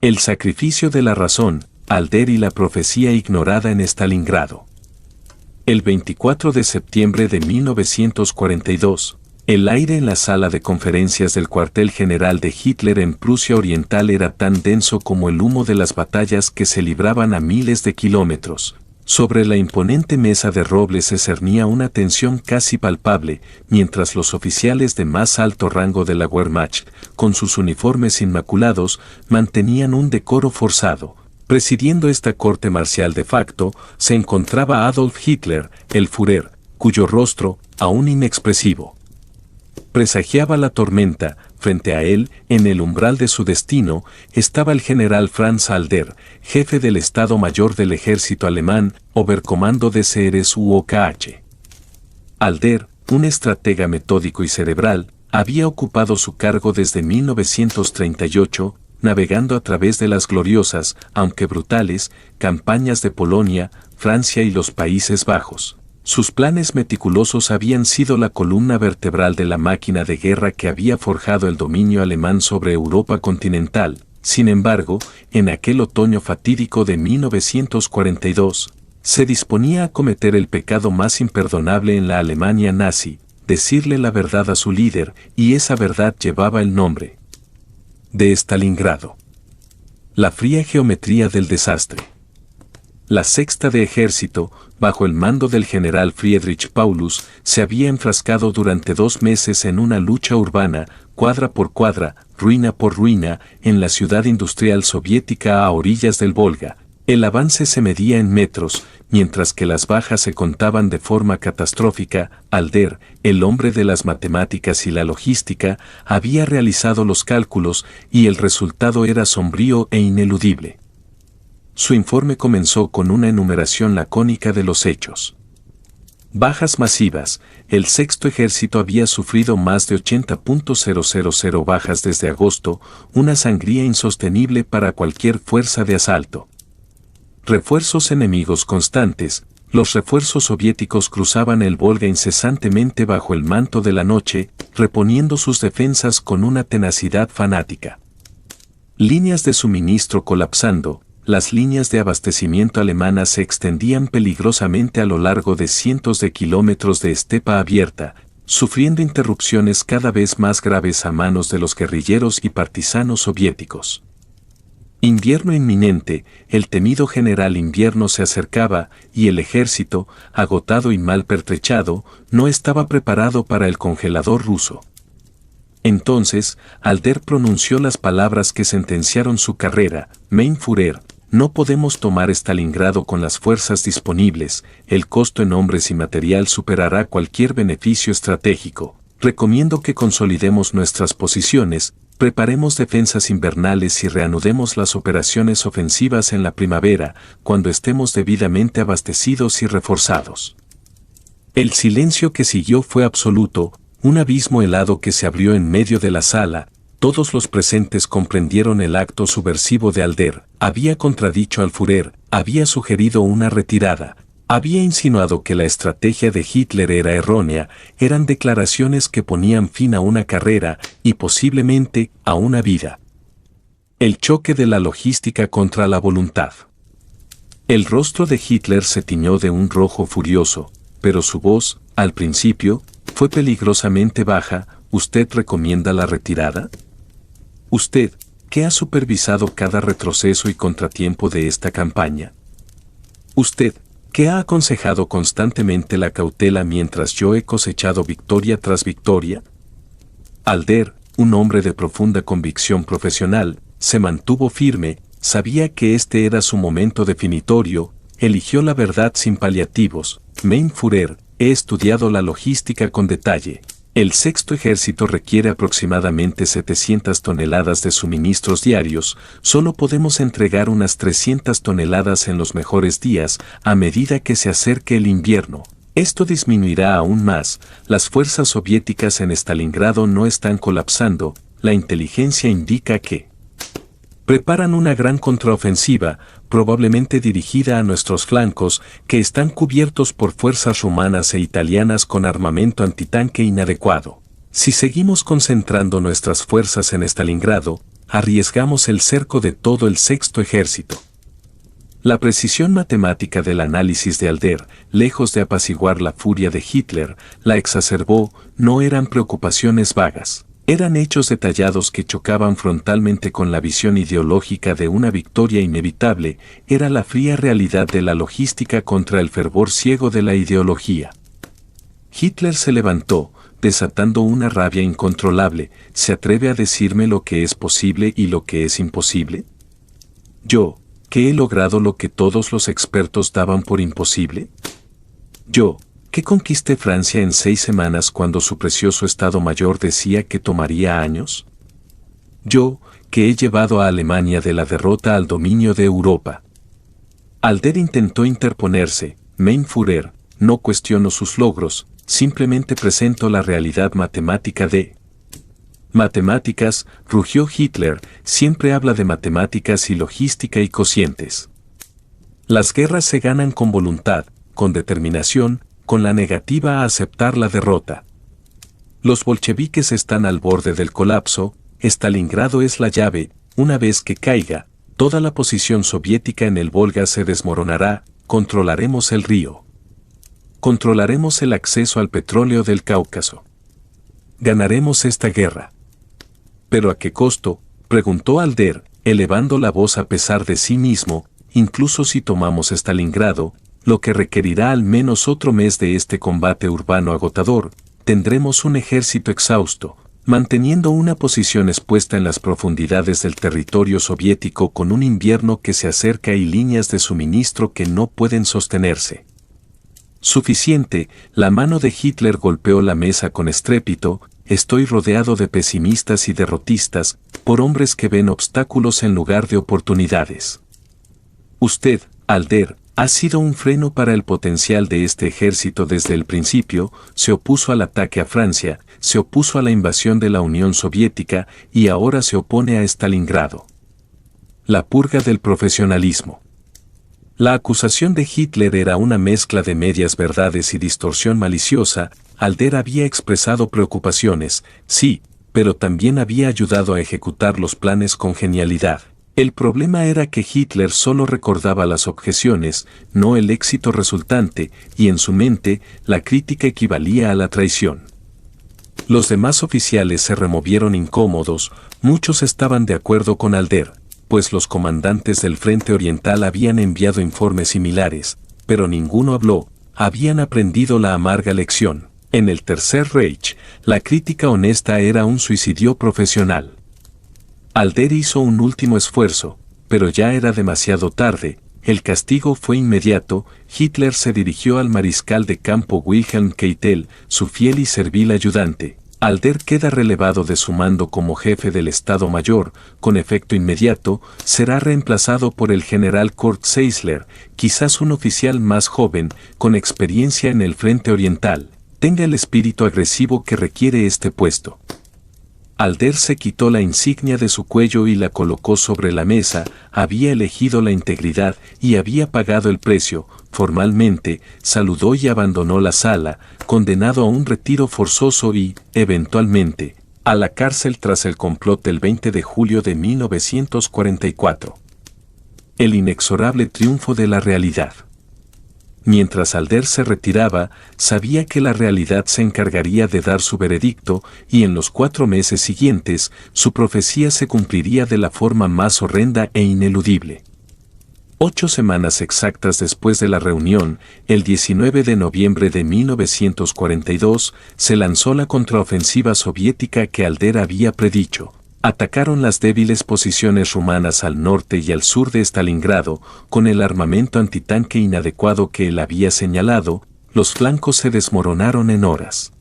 El sacrificio de la razón, Alder y la profecía ignorada en Stalingrado. El 24 de septiembre de 1942, el aire en la sala de conferencias del cuartel general de Hitler en Prusia Oriental era tan denso como el humo de las batallas que se libraban a miles de kilómetros. Sobre la imponente mesa de roble se cernía una tensión casi palpable, mientras los oficiales de más alto rango de la Wehrmacht, con sus uniformes inmaculados, mantenían un decoro forzado. Presidiendo esta corte marcial de facto, se encontraba Adolf Hitler, el Führer, cuyo rostro, aún inexpresivo, presagiaba la tormenta. Frente a él, en el umbral de su destino, estaba el general Franz Alder, jefe del Estado Mayor del Ejército Alemán, Oberkommando des Heeres UOKH. Alder, un estratega metódico y cerebral, había ocupado su cargo desde 1938, navegando a través de las gloriosas, aunque brutales, campañas de Polonia, Francia y los Países Bajos. Sus planes meticulosos habían sido la columna vertebral de la máquina de guerra que había forjado el dominio alemán sobre Europa continental. Sin embargo, en aquel otoño fatídico de 1942, se disponía a cometer el pecado más imperdonable en la Alemania nazi, decirle la verdad a su líder, y esa verdad llevaba el nombre de Stalingrado. La fría geometría del desastre. La sexta de ejército, bajo el mando del general Friedrich Paulus, se había enfrascado durante 2 meses en una lucha urbana, cuadra por cuadra, ruina por ruina, en la ciudad industrial soviética a orillas del Volga. El avance se medía en metros, mientras que las bajas se contaban de forma catastrófica. Alder, el hombre de las matemáticas y la logística, había realizado los cálculos y el resultado era sombrío e ineludible. Su informe comenzó con una enumeración lacónica de los hechos. Bajas masivas. El sexto ejército había sufrido más de 80.000 bajas desde agosto, una sangría insostenible para cualquier fuerza de asalto. Refuerzos enemigos constantes. Los refuerzos soviéticos cruzaban el Volga incesantemente bajo el manto de la noche, reponiendo sus defensas con una tenacidad fanática. Líneas de suministro colapsando. Las líneas de abastecimiento alemanas se extendían peligrosamente a lo largo de cientos de kilómetros de estepa abierta, sufriendo interrupciones cada vez más graves a manos de los guerrilleros y partisanos soviéticos. Invierno inminente. El temido general invierno se acercaba, y el ejército, agotado y mal pertrechado, no estaba preparado para el congelador ruso. Entonces, Alder pronunció las palabras que sentenciaron su carrera: Mein Führer, no podemos tomar Stalingrado con las fuerzas disponibles, el costo en hombres y material superará cualquier beneficio estratégico. Recomiendo que consolidemos nuestras posiciones, preparemos defensas invernales y reanudemos las operaciones ofensivas en la primavera, cuando estemos debidamente abastecidos y reforzados. El silencio que siguió fue absoluto, un abismo helado que se abrió en medio de la sala. Todos los presentes comprendieron el acto subversivo de Alder. Había contradicho al Führer, había sugerido una retirada, había insinuado que la estrategia de Hitler era errónea. Eran declaraciones que ponían fin a una carrera y posiblemente a una vida. El choque de la logística contra la voluntad. El rostro de Hitler se tiñó de un rojo furioso, pero su voz, al principio, fue peligrosamente baja. ¿Usted recomienda la retirada? Usted, que ha supervisado cada retroceso y contratiempo de esta campaña. Usted, que ha aconsejado constantemente la cautela mientras yo he cosechado victoria tras victoria. Alder, un hombre de profunda convicción profesional, se mantuvo firme, sabía que este era su momento definitorio, eligió la verdad sin paliativos. Mein Führer, he estudiado la logística con detalle. El sexto ejército requiere aproximadamente 700 toneladas de suministros diarios, solo podemos entregar unas 300 toneladas en los mejores días a medida que se acerque el invierno. Esto disminuirá aún más. Las fuerzas soviéticas en Stalingrado no están colapsando, la inteligencia indica que preparan una gran contraofensiva, probablemente dirigida a nuestros flancos, que están cubiertos por fuerzas rumanas e italianas con armamento antitanque inadecuado. Si seguimos concentrando nuestras fuerzas en Stalingrado, arriesgamos el cerco de todo el sexto ejército. La precisión matemática del análisis de Alder, lejos de apaciguar la furia de Hitler, la exacerbó. No eran preocupaciones vagas. Eran hechos detallados que chocaban frontalmente con la visión ideológica de una victoria inevitable. Era la fría realidad de la logística contra el fervor ciego de la ideología. Hitler se levantó, desatando una rabia incontrolable. ¿Se atreve a decirme lo que es posible y lo que es imposible? Yo, que he logrado lo que todos los expertos daban por imposible. Yo, que conquisté Francia en 6 semanas cuando su precioso Estado Mayor decía que tomaría años. Yo, que he llevado a Alemania de la derrota al dominio de Europa. Alder intentó interponerse. Mein Führer, no cuestiono sus logros, simplemente presento la realidad matemática de... Matemáticas, rugió Hitler, siempre habla de matemáticas y logística y cocientes. Las guerras se ganan con voluntad, con determinación, con la negativa a aceptar la derrota. Los bolcheviques están al borde del colapso. Stalingrado es la llave. Una vez que caiga, toda la posición soviética en el Volga se desmoronará. Controlaremos el río. Controlaremos el acceso al petróleo del Cáucaso. Ganaremos esta guerra. ¿Pero a qué costo?, preguntó Alder, elevando la voz a pesar de sí mismo. Incluso si tomamos Stalingrado, lo que requerirá al menos otro mes de este combate urbano agotador, tendremos un ejército exhausto, manteniendo una posición expuesta en las profundidades del territorio soviético con un invierno que se acerca y líneas de suministro que no pueden sostenerse. Suficiente. La mano de Hitler golpeó la mesa con estrépito. Estoy rodeado de pesimistas y derrotistas, por hombres que ven obstáculos en lugar de oportunidades. Usted, Alder, ha sido un freno para el potencial de este ejército desde el principio. Se opuso al ataque a Francia, se opuso a la invasión de la Unión Soviética y ahora se opone a Stalingrado. La purga del profesionalismo. La acusación de Hitler era una mezcla de medias verdades y distorsión maliciosa. Alder había expresado preocupaciones, sí, pero también había ayudado a ejecutar los planes con genialidad. El problema era que Hitler solo recordaba las objeciones, no el éxito resultante, y en su mente, la crítica equivalía a la traición. Los demás oficiales se removieron incómodos. Muchos estaban de acuerdo con Alder, pues los comandantes del Frente Oriental habían enviado informes similares, pero ninguno habló. Habían aprendido la amarga lección. En el Tercer Reich, la crítica honesta era un suicidio profesional. Alder hizo un último esfuerzo, pero ya era demasiado tarde. El castigo fue inmediato. Hitler se dirigió al mariscal de campo Wilhelm Keitel, su fiel y servil ayudante. Alder queda relevado de su mando como jefe del Estado Mayor. Con efecto inmediato, será reemplazado por el general Kurt Seisler, quizás un oficial más joven, con experiencia en el Frente Oriental. Tenga el espíritu agresivo que requiere este puesto. Alder se quitó la insignia de su cuello y la colocó sobre la mesa. Había elegido la integridad y había pagado el precio. Formalmente, saludó y abandonó la sala, condenado a un retiro forzoso y, eventualmente, a la cárcel tras el complot del 20 de julio de 1944. El inexorable triunfo de la realidad. Mientras Alder se retiraba, sabía que la realidad se encargaría de dar su veredicto, y en los 4 meses siguientes, su profecía se cumpliría de la forma más horrenda e ineludible. 8 semanas exactas después de la reunión, el 19 de noviembre de 1942, se lanzó la contraofensiva soviética que Alder había predicho. Atacaron las débiles posiciones rumanas al norte y al sur de Stalingrado. Con el armamento antitanque inadecuado que él había señalado, los flancos se desmoronaron en horas.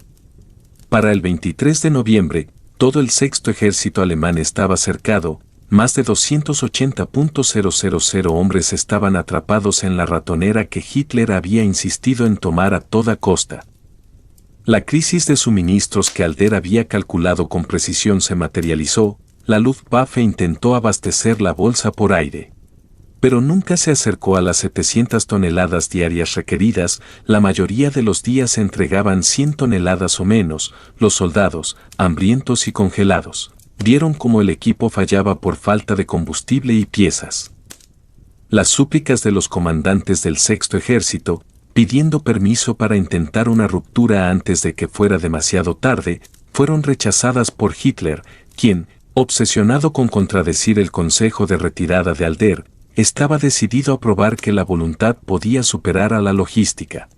Para el 23 de noviembre, todo el sexto ejército alemán estaba cercado. Más de 280.000 hombres estaban atrapados en la ratonera que Hitler había insistido en tomar a toda costa. La crisis de suministros que Alder había calculado con precisión se materializó. La Luftwaffe intentó abastecer la bolsa por aire, pero nunca se acercó a las 700 toneladas diarias requeridas. La mayoría de los días entregaban 100 toneladas o menos. Los soldados, hambrientos y congelados, vieron cómo el equipo fallaba por falta de combustible y piezas. Las súplicas de los comandantes del Sexto Ejército, pidiendo permiso para intentar una ruptura antes de que fuera demasiado tarde, fueron rechazadas por Hitler, quien, obsesionado con contradecir el consejo de retirada de Alder, estaba decidido a probar que la voluntad podía superar a la logística.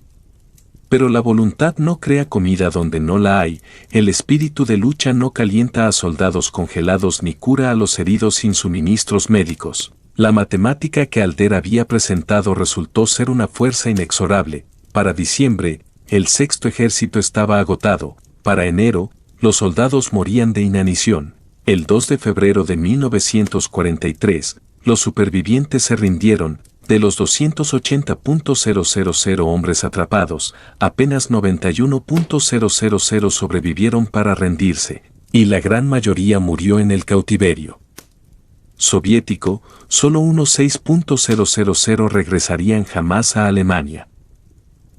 Pero la voluntad no crea comida donde no la hay, el espíritu de lucha no calienta a soldados congelados ni cura a los heridos sin suministros médicos. La matemática que Alder había presentado resultó ser una fuerza inexorable. Para diciembre, el Sexto Ejército estaba agotado. Para enero, los soldados morían de inanición. El 2 de febrero de 1943, los supervivientes se rindieron. De los 280.000 hombres atrapados, apenas 91.000 sobrevivieron para rendirse, y la gran mayoría murió en el cautiverio soviético. Solo unos 6.000 regresarían jamás a Alemania.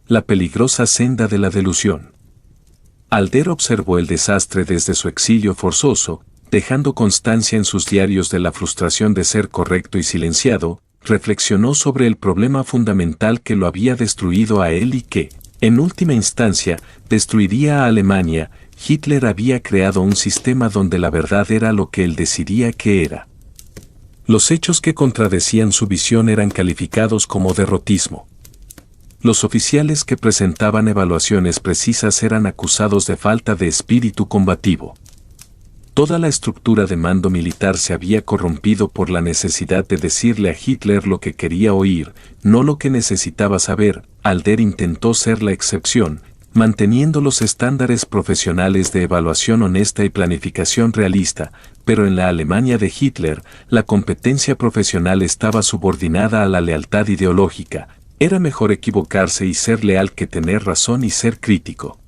La peligrosa senda de la delusión. Alder observó el desastre desde su exilio forzoso, dejando constancia en sus diarios de la frustración de ser correcto y silenciado. Reflexionó sobre el problema fundamental que lo había destruido a él y que, en última instancia, destruiría a Alemania. Hitler había creado un sistema donde la verdad era lo que él decidía que era. Los hechos que contradecían su visión eran calificados como derrotismo. Los oficiales que presentaban evaluaciones precisas eran acusados de falta de espíritu combativo. Toda la estructura de mando militar se había corrompido por la necesidad de decirle a Hitler lo que quería oír, no lo que necesitaba saber. Alder intentó ser la excepción, manteniendo los estándares profesionales de evaluación honesta y planificación realista, pero en la Alemania de Hitler, la competencia profesional estaba subordinada a la lealtad ideológica. Era mejor equivocarse y ser leal que tener razón y ser crítico.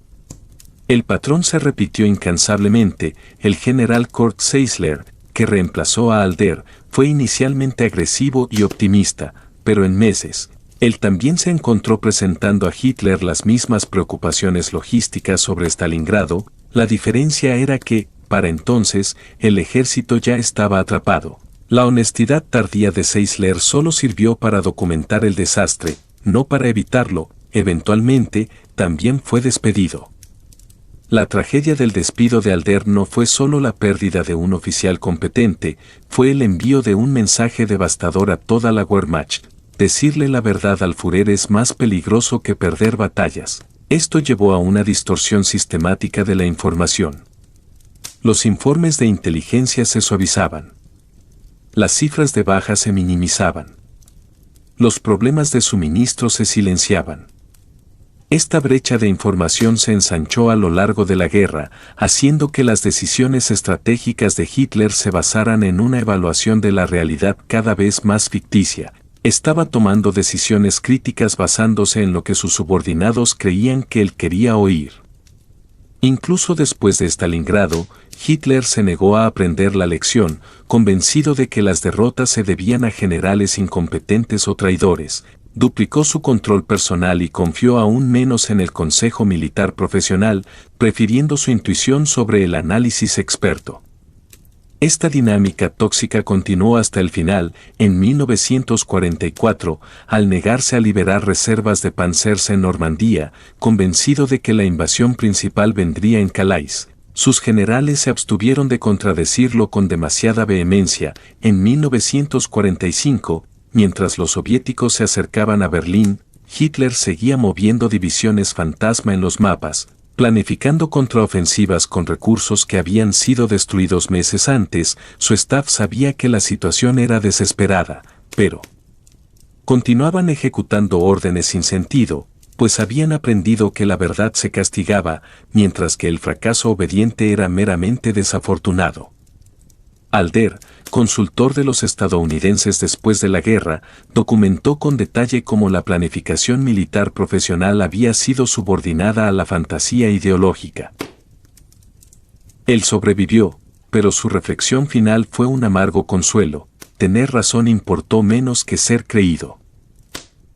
El patrón se repitió incansablemente. El general Kurt Seisler, que reemplazó a Alder, fue inicialmente agresivo y optimista, pero en meses, él también se encontró presentando a Hitler las mismas preocupaciones logísticas sobre Stalingrado. La diferencia era que, para entonces, el ejército ya estaba atrapado. La honestidad tardía de Seisler solo sirvió para documentar el desastre, no para evitarlo. Eventualmente, también fue despedido. La tragedia del despido de Alder no fue solo la pérdida de un oficial competente, fue el envío de un mensaje devastador a toda la Wehrmacht. Decirle la verdad al Führer es más peligroso que perder batallas. Esto llevó a una distorsión sistemática de la información. Los informes de inteligencia se suavizaban. Las cifras de bajas se minimizaban. Los problemas de suministro se silenciaban. Esta brecha de información se ensanchó a lo largo de la guerra, haciendo que las decisiones estratégicas de Hitler se basaran en una evaluación de la realidad cada vez más ficticia. Estaba tomando decisiones críticas basándose en lo que sus subordinados creían que él quería oír. Incluso después de Stalingrado, Hitler se negó a aprender la lección, convencido de que las derrotas se debían a generales incompetentes o traidores. Duplicó su control personal y confió aún menos en el Consejo Militar Profesional, prefiriendo su intuición sobre el análisis experto. Esta dinámica tóxica continuó hasta el final. En 1944, al negarse a liberar reservas de Panzers en Normandía, convencido de que la invasión principal vendría en Calais, sus generales se abstuvieron de contradecirlo con demasiada vehemencia. En 1945, mientras los soviéticos se acercaban a Berlín, Hitler seguía moviendo divisiones fantasma en los mapas, planificando contraofensivas con recursos que habían sido destruidos meses antes. Su staff sabía que la situación era desesperada, pero continuaban ejecutando órdenes sin sentido, pues habían aprendido que la verdad se castigaba, mientras que el fracaso obediente era meramente desafortunado. Alder, consultor de los estadounidenses después de la guerra, documentó con detalle cómo la planificación militar profesional había sido subordinada a la fantasía ideológica. Él sobrevivió, pero su reflexión final fue un amargo consuelo: tener razón importó menos que ser creído.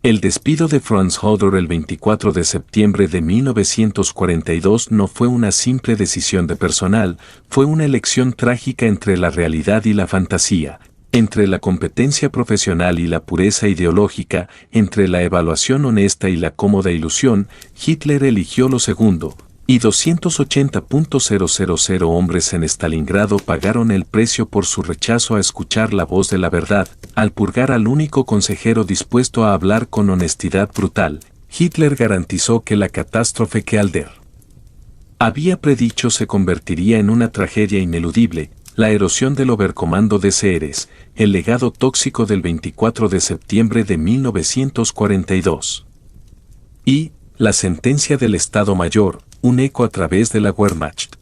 El despido de Franz Hodor el 24 de septiembre de 1942 no fue una simple decisión de personal, fue una elección trágica entre la realidad y la fantasía, entre la competencia profesional y la pureza ideológica, entre la evaluación honesta y la cómoda ilusión. Hitler eligió lo segundo, y 280.000 hombres en Stalingrado pagaron el precio por su rechazo a escuchar la voz de la verdad, al purgar al único consejero dispuesto a hablar con honestidad brutal. Hitler garantizó que la catástrofe que Alder había predicho se convertiría en una tragedia ineludible, la erosión del Oberkommando des Heeres, el legado tóxico del 24 de septiembre de 1942. Y la sentencia del Estado Mayor, un eco a través de la Wehrmacht.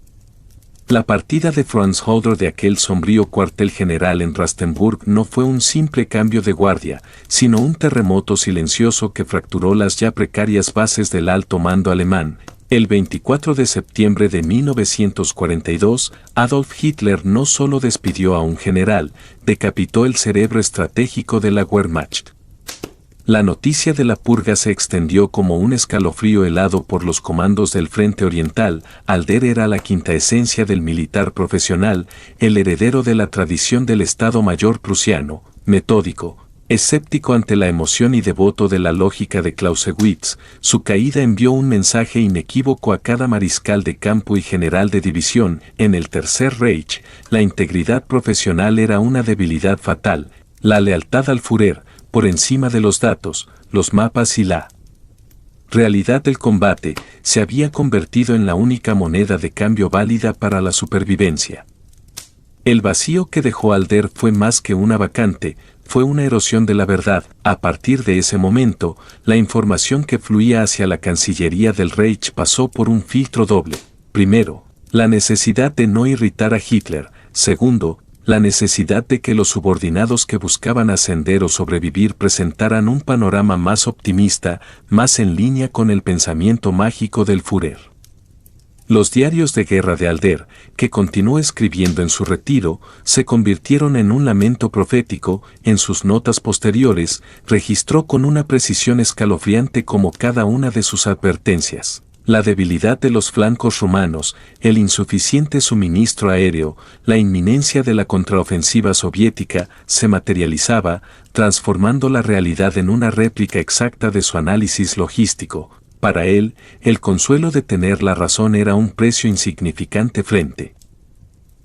La partida de Franz Hodor de aquel sombrío cuartel general en Rastenburg no fue un simple cambio de guardia, sino un terremoto silencioso que fracturó las ya precarias bases del alto mando alemán. El 24 de septiembre de 1942, Adolf Hitler no solo despidió a un general, decapitó el cerebro estratégico de la Wehrmacht. La noticia de la purga se extendió como un escalofrío helado por los comandos del Frente Oriental. Alder era la quinta esencia del militar profesional, el heredero de la tradición del Estado Mayor prusiano, metódico, escéptico ante la emoción y devoto de la lógica de Clausewitz. Su caída envió un mensaje inequívoco a cada mariscal de campo y general de división. En el Tercer Reich, la integridad profesional era una debilidad fatal, la lealtad al Führer, por encima de los datos, los mapas y la realidad del combate, se había convertido en la única moneda de cambio válida para la supervivencia. El vacío que dejó Alder fue más que una vacante, fue una erosión de la verdad. A partir de ese momento, la información que fluía hacia la Cancillería del Reich pasó por un filtro doble. Primero, la necesidad de no irritar a Hitler. Segundo, la necesidad de que los subordinados que buscaban ascender o sobrevivir presentaran un panorama más optimista, más en línea con el pensamiento mágico del Führer. Los diarios de guerra de Alder, que continuó escribiendo en su retiro, se convirtieron en un lamento profético. En sus notas posteriores, registró con una precisión escalofriante como cada una de sus advertencias. La debilidad de los flancos rumanos, el insuficiente suministro aéreo, la inminencia de la contraofensiva soviética, se materializaba, transformando la realidad en una réplica exacta de su análisis logístico. Para él, el consuelo de tener la razón era un precio insignificante frente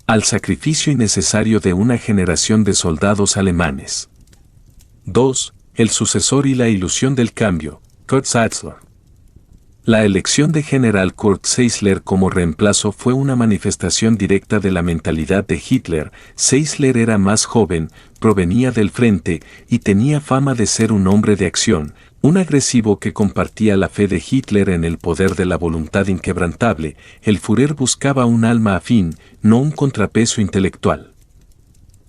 al sacrificio innecesario de una generación de soldados alemanes. 2. El sucesor y la ilusión del cambio, Kurt Seisler. La elección de General Kurt Seisler como reemplazo fue una manifestación directa de la mentalidad de Hitler. Seisler era más joven, provenía del frente y tenía fama de ser un hombre de acción, un agresivo que compartía la fe de Hitler en el poder de la voluntad inquebrantable. El Führer buscaba un alma afín, no un contrapeso intelectual.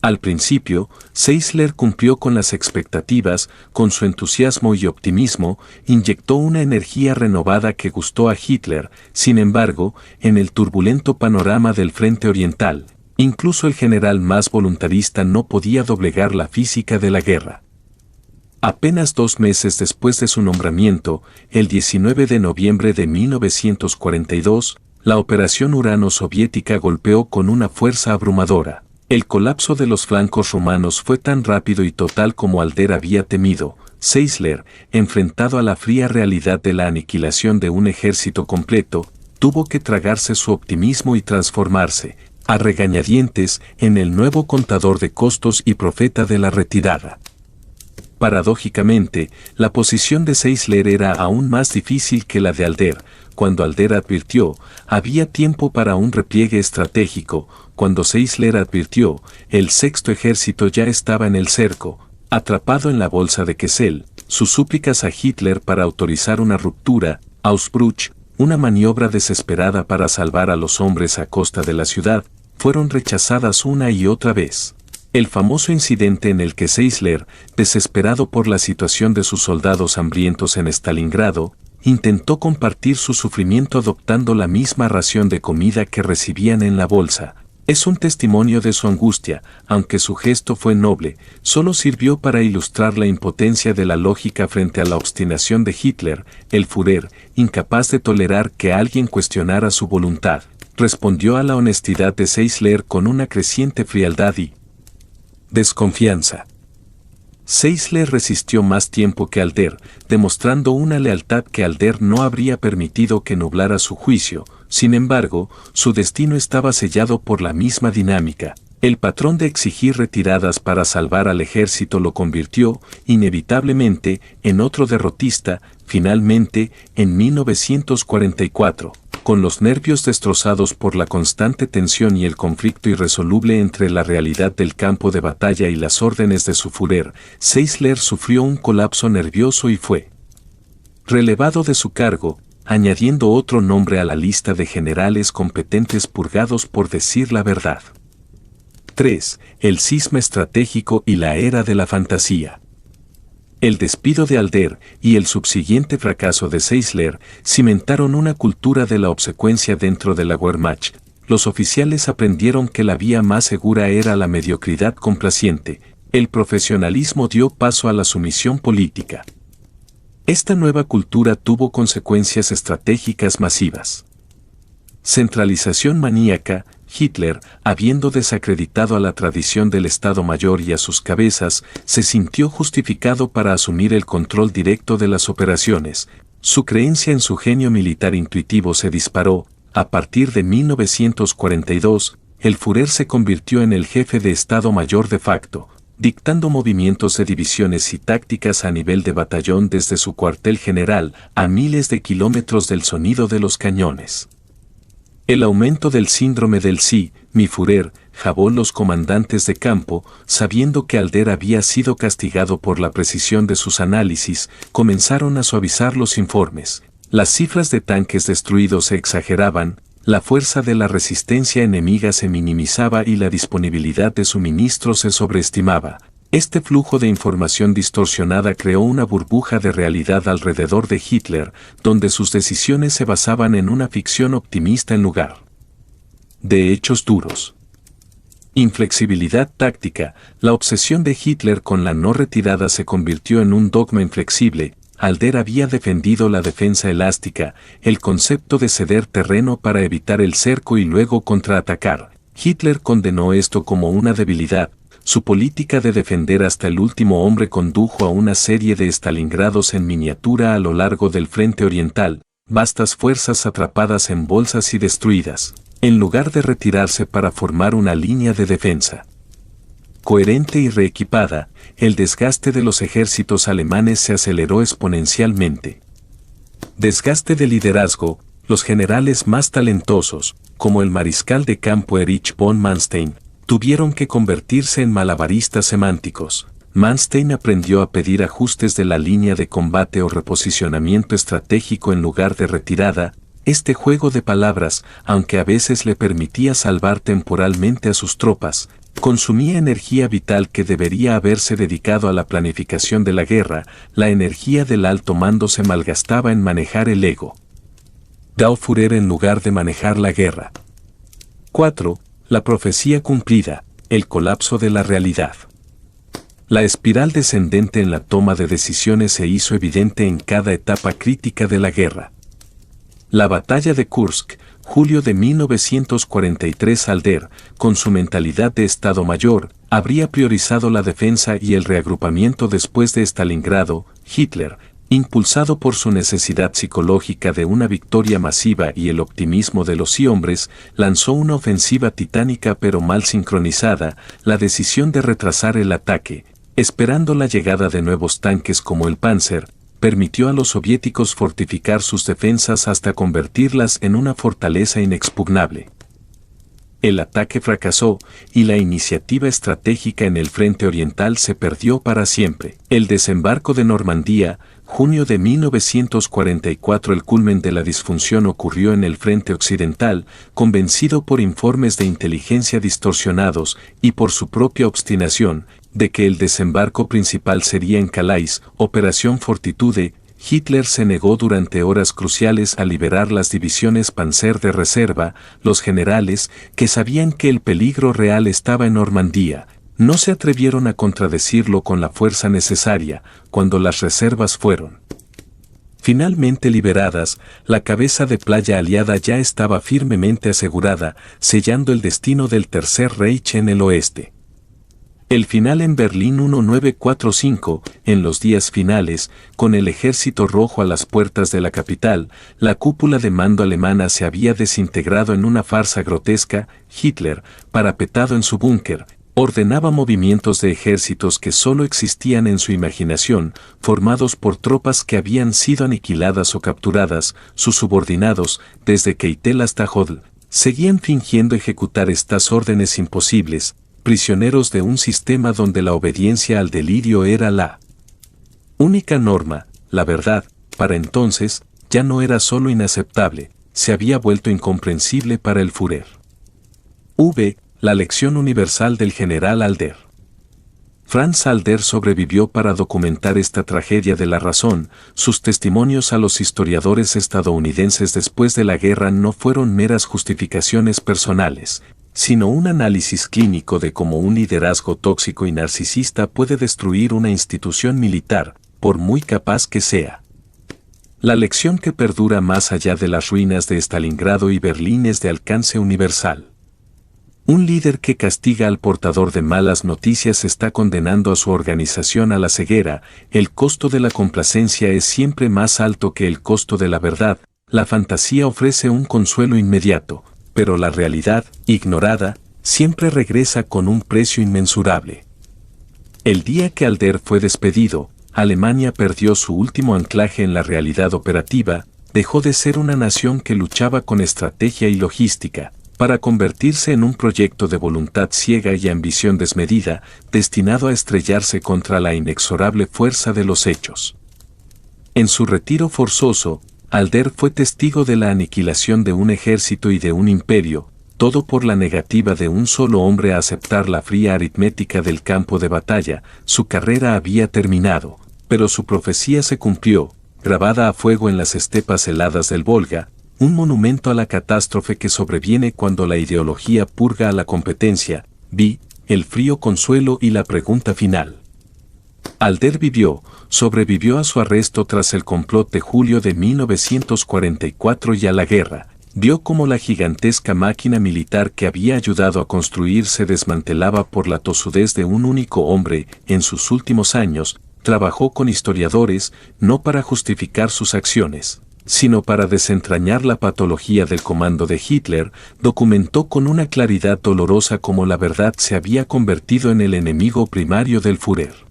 Al principio, Seisler cumplió con las expectativas, con su entusiasmo y optimismo, inyectó una energía renovada que gustó a Hitler. Sin embargo, en el turbulento panorama del Frente Oriental, incluso el general más voluntarista no podía doblegar la física de la guerra. Apenas 2 meses después de su nombramiento, el 19 de noviembre de 1942, la Operación Urano soviética golpeó con una fuerza abrumadora. El colapso de los flancos rumanos fue tan rápido y total como Alder había temido. Seisler, enfrentado a la fría realidad de la aniquilación de un ejército completo, tuvo que tragarse su optimismo y transformarse, a regañadientes, en el nuevo contador de costos y profeta de la retirada. Paradójicamente, la posición de Seisler era aún más difícil que la de Alder. Cuando Alder advirtió, había tiempo para un repliegue estratégico. Cuando Seisler advirtió, el sexto ejército ya estaba en el cerco, atrapado en la bolsa de Kessel. Sus súplicas a Hitler para autorizar una ruptura, Ausbruch, una maniobra desesperada para salvar a los hombres a costa de la ciudad, fueron rechazadas una y otra vez. El famoso incidente en el que Seisler, desesperado por la situación de sus soldados hambrientos en Stalingrado, intentó compartir su sufrimiento adoptando la misma ración de comida que recibían en la bolsa. Es un testimonio de su angustia, aunque su gesto fue noble, solo sirvió para ilustrar la impotencia de la lógica frente a la obstinación de Hitler. El Führer, incapaz de tolerar que alguien cuestionara su voluntad, respondió a la honestidad de Seisler con una creciente frialdad y desconfianza. Seisler resistió más tiempo que Alder, demostrando una lealtad que Alder no habría permitido que nublara su juicio. Sin embargo, su destino estaba sellado por la misma dinámica. El patrón de exigir retiradas para salvar al ejército lo convirtió, inevitablemente, en otro derrotista. Finalmente, en 1944, con los nervios destrozados por la constante tensión y el conflicto irresoluble entre la realidad del campo de batalla y las órdenes de su Führer, Seisler sufrió un colapso nervioso y fue relevado de su cargo, añadiendo otro nombre a la lista de generales competentes purgados por decir la verdad. 3. El cisma estratégico y la era de la fantasía. El despido de Alder y el subsiguiente fracaso de Seisler cimentaron una cultura de la obsecuencia dentro de la Wehrmacht. Los oficiales aprendieron que la vía más segura era la mediocridad complaciente. El profesionalismo dio paso a la sumisión política. Esta nueva cultura tuvo consecuencias estratégicas masivas. Centralización maníaca. Hitler, habiendo desacreditado a la tradición del Estado Mayor y a sus cabezas, se sintió justificado para asumir el control directo de las operaciones. Su creencia en su genio militar intuitivo se disparó. A partir de 1942, el Führer se convirtió en el jefe de Estado Mayor de facto, dictando movimientos de divisiones y tácticas a nivel de batallón desde su cuartel general a miles de kilómetros del sonido de los cañones. El aumento del síndrome del sí, mi Führer, jabó los comandantes de campo, sabiendo que Alder había sido castigado por la precisión de sus análisis, comenzaron a suavizar los informes. Las cifras de tanques destruidos se exageraban, la fuerza de la resistencia enemiga se minimizaba y la disponibilidad de suministros se sobreestimaba. Este flujo de información distorsionada creó una burbuja de realidad alrededor de Hitler, donde sus decisiones se basaban en una ficción optimista en lugar de hechos duros. Inflexibilidad táctica. La obsesión de Hitler con la no retirada se convirtió en un dogma inflexible. Alder había defendido la defensa elástica, el concepto de ceder terreno para evitar el cerco y luego contraatacar. Hitler condenó esto como una debilidad. Su política de defender hasta el último hombre condujo a una serie de Stalingrados en miniatura a lo largo del frente oriental, vastas fuerzas atrapadas en bolsas y destruidas, en lugar de retirarse para formar una línea de defensa coherente y reequipada. El desgaste de los ejércitos alemanes se aceleró exponencialmente. Desgaste de liderazgo. Los generales más talentosos, como el mariscal de campo Erich von Manstein, tuvieron que convertirse en malabaristas semánticos. Manstein aprendió a pedir ajustes de la línea de combate o reposicionamiento estratégico en lugar de retirada. Este juego de palabras, aunque a veces le permitía salvar temporalmente a sus tropas, consumía energía vital que debería haberse dedicado a la planificación de la guerra. La energía del alto mando se malgastaba en manejar el ego del Führer en lugar de manejar la guerra. 4. La profecía cumplida, el colapso de la realidad. La espiral descendente en la toma de decisiones se hizo evidente en cada etapa crítica de la guerra. La batalla de Kursk, julio de 1943. Alder, con su mentalidad de Estado Mayor, habría priorizado la defensa y el reagrupamiento después de Stalingrado. Hitler, impulsado por su necesidad psicológica de una victoria masiva y el optimismo de los hombres, lanzó una ofensiva titánica pero mal sincronizada. La decisión de retrasar el ataque, esperando la llegada de nuevos tanques como el Panzer, permitió a los soviéticos fortificar sus defensas hasta convertirlas en una fortaleza inexpugnable. El ataque fracasó y la iniciativa estratégica en el frente oriental se perdió para siempre. El desembarco de Normandía, junio de 1944. El culmen de la disfunción ocurrió en el frente occidental, convencido por informes de inteligencia distorsionados y por su propia obstinación de que el desembarco principal sería en Calais, Operación Fortitude. Hitler se negó durante horas cruciales a liberar las divisiones Panzer de reserva. Los generales, que sabían que el peligro real estaba en Normandía, no se atrevieron a contradecirlo con la fuerza necesaria. Cuando las reservas fueron finalmente liberadas, la cabeza de playa aliada ya estaba firmemente asegurada, sellando el destino del Tercer Reich en el oeste. El final en Berlín 1945, en los días finales, con el ejército rojo a las puertas de la capital, la cúpula de mando alemana se había desintegrado en una farsa grotesca. Hitler, parapetado en su búnker, ordenaba movimientos de ejércitos que solo existían en su imaginación, formados por tropas que habían sido aniquiladas o capturadas. Sus subordinados, desde Keitel hasta Hodl, seguían fingiendo ejecutar estas órdenes imposibles, prisioneros de un sistema donde la obediencia al delirio era la única norma. La verdad, para entonces, ya no era solo inaceptable, se había vuelto incomprensible para el Führer. La lección universal del general Alder. Franz Alder sobrevivió para documentar esta tragedia de la razón. Sus testimonios a los historiadores estadounidenses después de la guerra no fueron meras justificaciones personales, sino un análisis clínico de cómo un liderazgo tóxico y narcisista puede destruir una institución militar, por muy capaz que sea. La lección que perdura más allá de las ruinas de Stalingrado y Berlín es de alcance universal. Un líder que castiga al portador de malas noticias está condenando a su organización a la ceguera. El costo de la complacencia es siempre más alto que el costo de la verdad. La fantasía ofrece un consuelo inmediato, pero la realidad, ignorada, siempre regresa con un precio inmensurable. El día que Alder fue despedido, Alemania perdió su último anclaje en la realidad operativa, dejó de ser una nación que luchaba con estrategia y logística, para convertirse en un proyecto de voluntad ciega y ambición desmedida, destinado a estrellarse contra la inexorable fuerza de los hechos. En su retiro forzoso, Alder fue testigo de la aniquilación de un ejército y de un imperio, todo por la negativa de un solo hombre a aceptar la fría aritmética del campo de batalla. Su carrera había terminado, pero su profecía se cumplió, grabada a fuego en las estepas heladas del Volga, un monumento a la catástrofe que sobreviene cuando la ideología purga a la competencia. El frío consuelo y la pregunta final. Alder sobrevivió a su arresto tras el complot de julio de 1944 y a la guerra. Vio cómo la gigantesca máquina militar que había ayudado a construir se desmantelaba por la tosudez de un único hombre. En sus últimos años, trabajó con historiadores, no para justificar sus acciones, sino para desentrañar la patología del comando de Hitler. Documentó con una claridad dolorosa cómo la verdad se había convertido en el enemigo primario del Führer.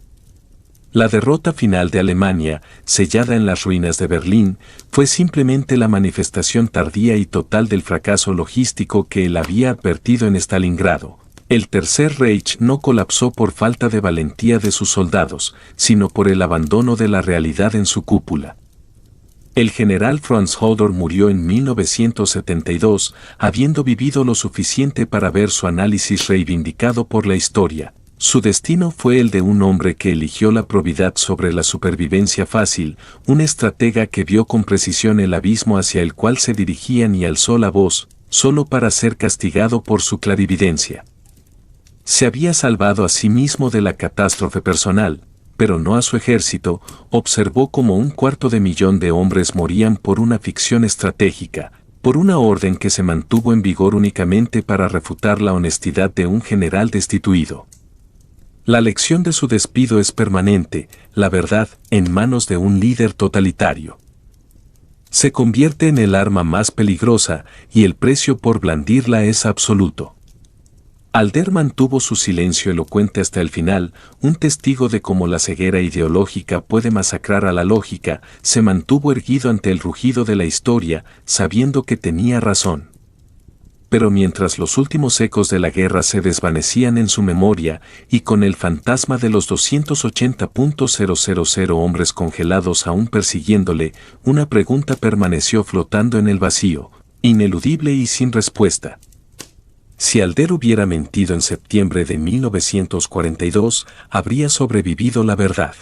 La derrota final de Alemania, sellada en las ruinas de Berlín, fue simplemente la manifestación tardía y total del fracaso logístico que él había advertido en Stalingrado. El Tercer Reich no colapsó por falta de valentía de sus soldados, sino por el abandono de la realidad en su cúpula. El general Franz Hodor murió en 1972, habiendo vivido lo suficiente para ver su análisis reivindicado por la historia. Su destino fue el de un hombre que eligió la probidad sobre la supervivencia fácil, un estratega que vio con precisión el abismo hacia el cual se dirigían y alzó la voz, solo para ser castigado por su clarividencia. Se había salvado a sí mismo de la catástrofe personal, pero no a su ejército. Observó cómo 250.000 de hombres morían por una ficción estratégica, por una orden que se mantuvo en vigor únicamente para refutar la honestidad de un general destituido. La lección de su despido es permanente: la verdad, en manos de un líder totalitario, se convierte en el arma más peligrosa, y el precio por blandirla es absoluto. Alder mantuvo su silencio elocuente hasta el final, un testigo de cómo la ceguera ideológica puede masacrar a la lógica. Se mantuvo erguido ante el rugido de la historia, sabiendo que tenía razón. Pero mientras los últimos ecos de la guerra se desvanecían en su memoria, y con el fantasma de los 280.000 hombres congelados aún persiguiéndole, una pregunta permaneció flotando en el vacío, ineludible y sin respuesta. Si Alder hubiera mentido en septiembre de 1942, habría sobrevivido la verdad.